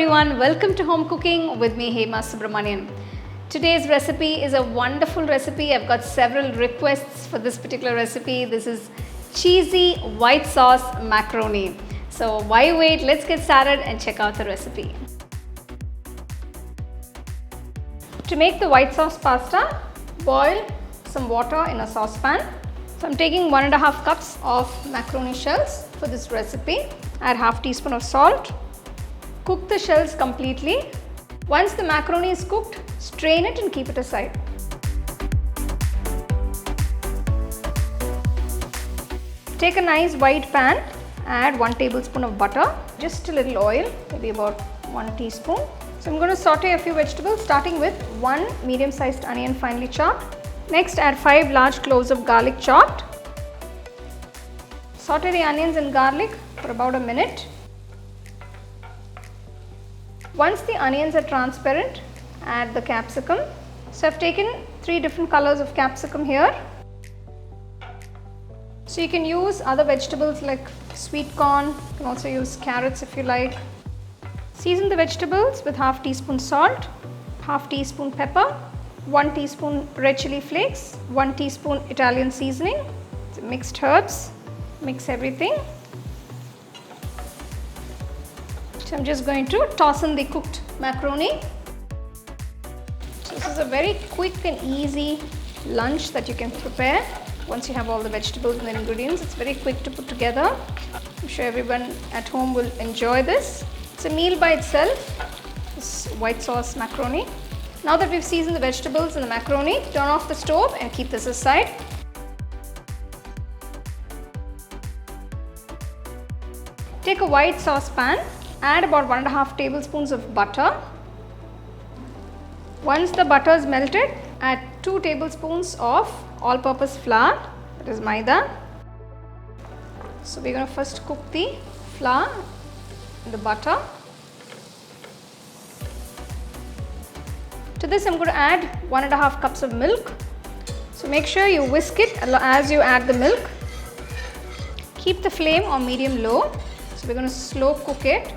everyone, welcome to Home Cooking with me Hema Subramanian. Today's recipe is a wonderful recipe. I've got several requests for this particular recipe. This is cheesy white sauce macaroni. So why wait? Let's get started and check out the recipe. To make the white sauce pasta, boil some water in a saucepan. So I'm taking 1.5 cups of macaroni shells for this recipe. Add half teaspoon of salt. Cook the shells completely. Once the macaroni is cooked, strain it and keep it aside. Take a nice wide pan, add 1 tablespoon of butter, just a little oil, maybe about 1 teaspoon. So I'm going to saute a few vegetables, starting with 1 medium-sized onion finely chopped. Next, add 5 large cloves of garlic chopped. Saute the onions and garlic for about a minute. Once the onions are transparent, add the capsicum. So I've taken 3 different colors of capsicum here. So you can use other vegetables like sweet corn, you can also use carrots if you like. Season the vegetables with half teaspoon salt, half teaspoon pepper, 1 teaspoon red chili flakes, 1 teaspoon Italian seasoning, so mixed herbs, mix everything. So I'm just going to toss in the cooked macaroni. So this is a very quick and easy lunch that you can prepare once you have all the vegetables and the ingredients. It's very quick to put together. I'm sure everyone at home will enjoy this. It's a meal by itself, this white sauce macaroni. Now that we've seasoned the vegetables and the macaroni, turn off the stove and keep this aside. Take a white saucepan. Add about 1.5 tablespoons of butter. Once the butter is melted, add 2 tablespoons of all-purpose flour, that is maida. So we're going to first cook the flour in the butter. To this I'm going to add 1.5 cups of milk. So make sure you whisk it as you add the milk. Keep the flame on medium-low. So we're going to slow cook it.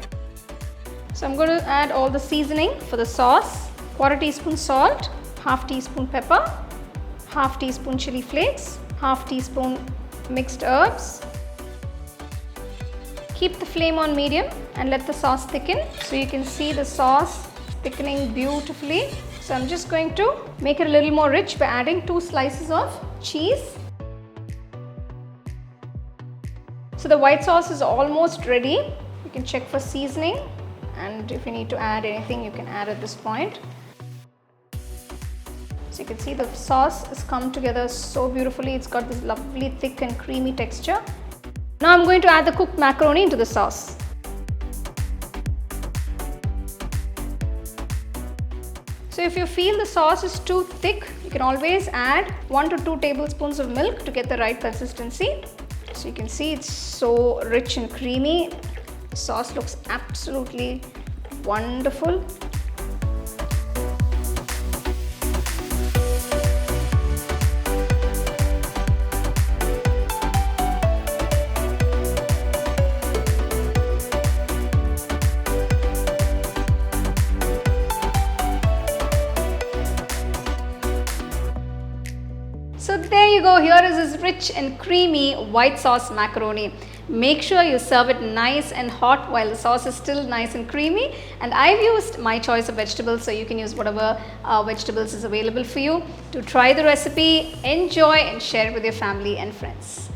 So I'm going to add all the seasoning for the sauce. 1/4 teaspoon salt, half teaspoon pepper, half teaspoon chili flakes, half teaspoon mixed herbs. Keep the flame on medium and let the sauce thicken. So you can see the sauce thickening beautifully. So I'm just going to make it a little more rich by adding 2 slices of cheese. So the white sauce is almost ready. You can check for seasoning, and if you need to add anything, you can add at this point. So you can see the sauce has come together so beautifully. It's got this lovely thick and creamy texture. Now I'm going to add the cooked macaroni into the sauce. So if you feel the sauce is too thick, you can always add 1 to 2 tablespoons of milk to get the right consistency. So you can see it's so rich and creamy. The sauce looks absolutely wonderful. So there you go, here is this rich and creamy white sauce macaroni. Make sure you serve it nice and hot while the sauce is still nice and creamy. And I've used my choice of vegetables, so you can use whatever vegetables is available for you. To try the recipe, enjoy and share it with your family and friends.